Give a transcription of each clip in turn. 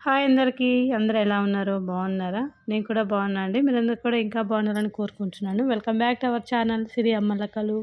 Hi అందరికీ. అందరూ ఎలా ఉన్నారు? బాగున్నారా? నేను కూడా బాగున్నా అండి. మీరందరూ కూడా ఇంకా బాగున్నారని కోరుకుంటున్నాను. Welcome back to our channel Siri Ammalakkalu.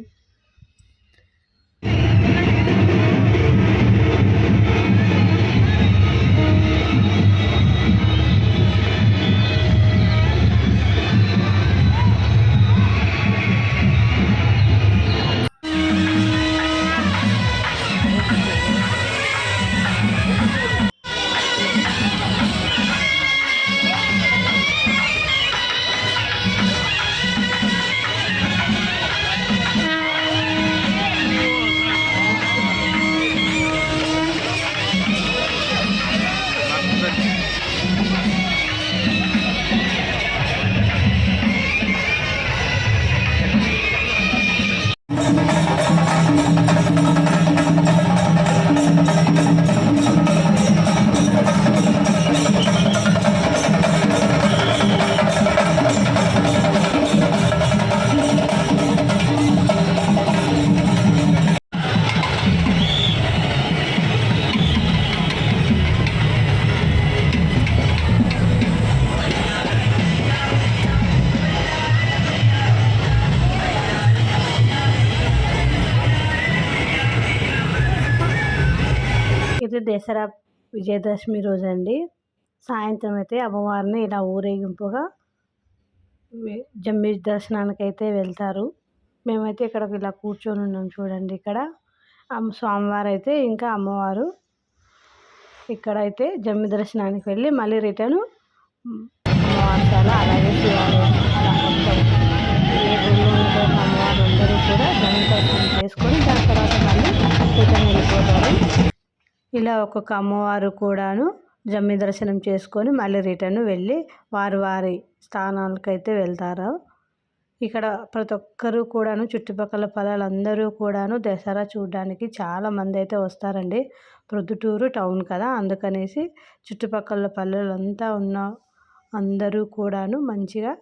ఇది దసరా విజయదశమి రోజు అండి. సాయంత్రం అయితే అమ్మవారిని ఇలా ఊరేగింపుగా జమ్మి దర్శనానికి అయితే వెళ్తారు. మేమైతే ఇక్కడ ఇలా కూర్చొని ఉన్నాం చూడండి. ఇక్కడ స్వామివారు అయితే ఇంకా అమ్మవారు ఇక్కడైతే జమ్మి దర్శనానికి వెళ్ళి మళ్ళీ రిటర్న్ అమ్మవారి చాలా అలాగే శివాలయం మొత్తం ఏ గుళ్ళు ఉంటే అమ్మవారు అందరూ కూడా జమ్మి దర్శనం చేసుకొని దాని తర్వాత మళ్ళీ రిటర్న్ వెళ్ళిపోతారు. ఇలా ఒక్కొక్క అమ్మవారు కూడాను జమ్మి దర్శనం చేసుకొని మళ్ళీ రిటర్న్ వెళ్ళి వారి స్థానాలకైతే వెళ్తారు. ఇక్కడ ప్రతి ఒక్కరు కూడాను చుట్టుపక్కల పల్లెలందరూ కూడాను దసరా చూడడానికి చాలామంది అయితే వస్తారండి. ప్రొద్దుటూరు టౌన్ కదా, అందుకనేసి చుట్టుపక్కల పల్లెలంతా ఉన్న అందరూ కూడాను మంచిగా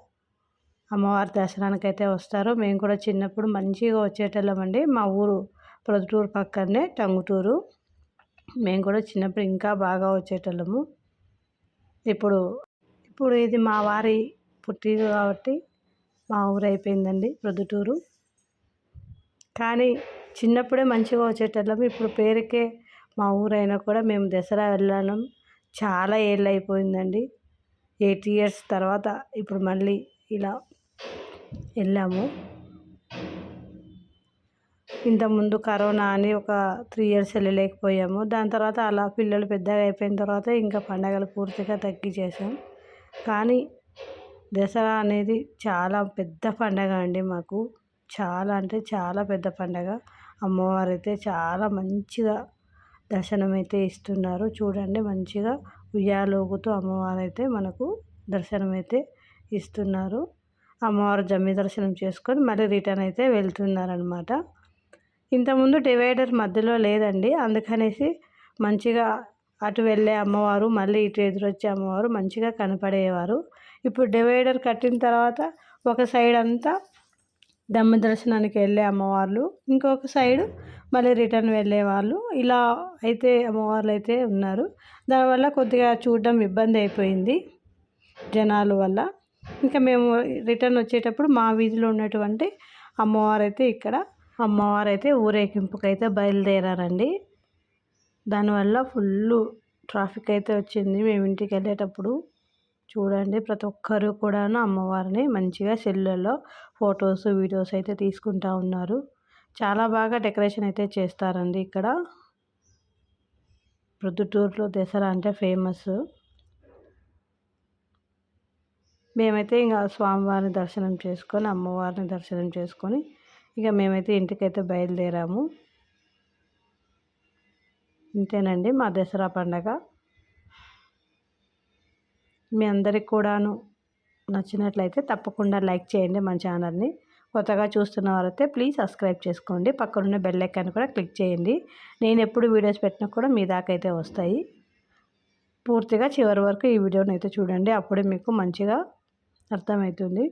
అమ్మవారి దర్శనానికి అయితే వస్తారు. మేము కూడా చిన్నప్పుడు మంచిగా వచ్చేటోళ్ళమండి. మా ఊరు ప్రొద్దుటూరు పక్కనే టంగుటూరు. మేము కూడా చిన్నప్పుడు ఇంకా బాగా వచ్చేటోళ్ళము. ఇప్పుడు ఇది మా వారి పుట్టిరు కాబట్టి మా ఊరు అయిపోయిందండి ప్రొద్దుటూరు. కానీ చిన్నప్పుడే మంచిగా వచ్చేటోళ్ళము. ఇప్పుడు పేరుకే మా ఊరైనా కూడా మేము దసరా వెళ్ళడం చాలా ఏళ్ళు అయిపోయిందండి. 8 years తర్వాత ఇప్పుడు మళ్ళీ ఇలా వెళ్ళాము. ఇంతకుముందు కరోనా అని ఒక 3 years వెళ్ళలేకపోయాము. దాని తర్వాత అలా పిల్లలు పెద్దగా అయిపోయిన తర్వాత ఇంకా పండగలు పూర్తిగా తగ్గించేసాం. కానీ దసరా అనేది చాలా పెద్ద పండగ అండి మాకు. చాలా అంటే చాలా పెద్ద పండగ. అమ్మవారు అయితే చాలా మంచిగా దర్శనం అయితే ఇస్తున్నారు. చూడండి, మంచిగా ఉయ్యాలూగుతూ అమ్మవారు అయితే మనకు దర్శనం అయితే ఇస్తున్నారు. అమ్మవారు జమ్మి దర్శనం చేసుకొని మళ్ళీ రిటర్న్ అయితే వెళ్తున్నారనమాట. ఇంతకుముందు డివైడర్ మధ్యలో లేదండి, అందుకనేసి మంచిగా అటు వెళ్ళే అమ్మవారు మళ్ళీ ఇటు ఎదురొచ్చే అమ్మవారు మంచిగా కనపడేవారు. ఇప్పుడు డివైడర్ కట్టిన తర్వాత ఒక సైడ్ అంతా దమ్మ దర్శనానికి వెళ్ళే అమ్మవార్లు, ఇంకొక సైడు మళ్ళీ రిటర్న్ వెళ్ళేవాళ్ళు, ఇలా అయితే అమ్మవార్లు అయితే ఉన్నారు. దానివల్ల కొద్దిగా చూడడం ఇబ్బంది అయిపోయింది జనాల వల్ల. ఇంకా మేము రిటర్న్ వచ్చేటప్పుడు మా వీధిలో ఉన్నటువంటి అమ్మవారైతే ఊరేగింపుకైతే బయలుదేరారండి. దానివల్ల ఫుల్ ట్రాఫిక్ అయితే వచ్చింది మేము ఇంటికి వెళ్ళేటప్పుడు. చూడండి, ప్రతి ఒక్కరు కూడాను అమ్మవారిని మంచిగా సెల్లుల్లో ఫొటోస్ వీడియోస్ అయితే తీసుకుంటా ఉన్నారు. చాలా బాగా డెకరేషన్ అయితే చేస్తారండి ఇక్కడ. ప్రొద్దుటూరులో దసరా అంటే ఫేమస్. మేమైతే ఇంకా స్వామివారిని దర్శనం చేసుకొని అమ్మవారిని దర్శనం చేసుకొని ఇక మేమైతే ఇంటికైతే బయలుదేరాము. ఇంతేనండి మా దసరా పండగ. మీ అందరికి కూడాను నచ్చినట్లయితే తప్పకుండా లైక్ చేయండి మన ఛానల్ని. కొత్తగా చూస్తున్న వారైతే ప్లీజ్ సబ్స్క్రైబ్ చేసుకోండి. పక్కనున్న బెల్ ఐకాన్ కూడా క్లిక్ చేయండి. నేను ఎప్పుడు వీడియోస్ పెట్టినా కూడా మీ దాకా అయితే వస్తాయి. పూర్తిగా చివరి వరకు ఈ వీడియోని అయితే చూడండి, అప్పుడే మీకు మంచిగా అర్థమవుతుంది.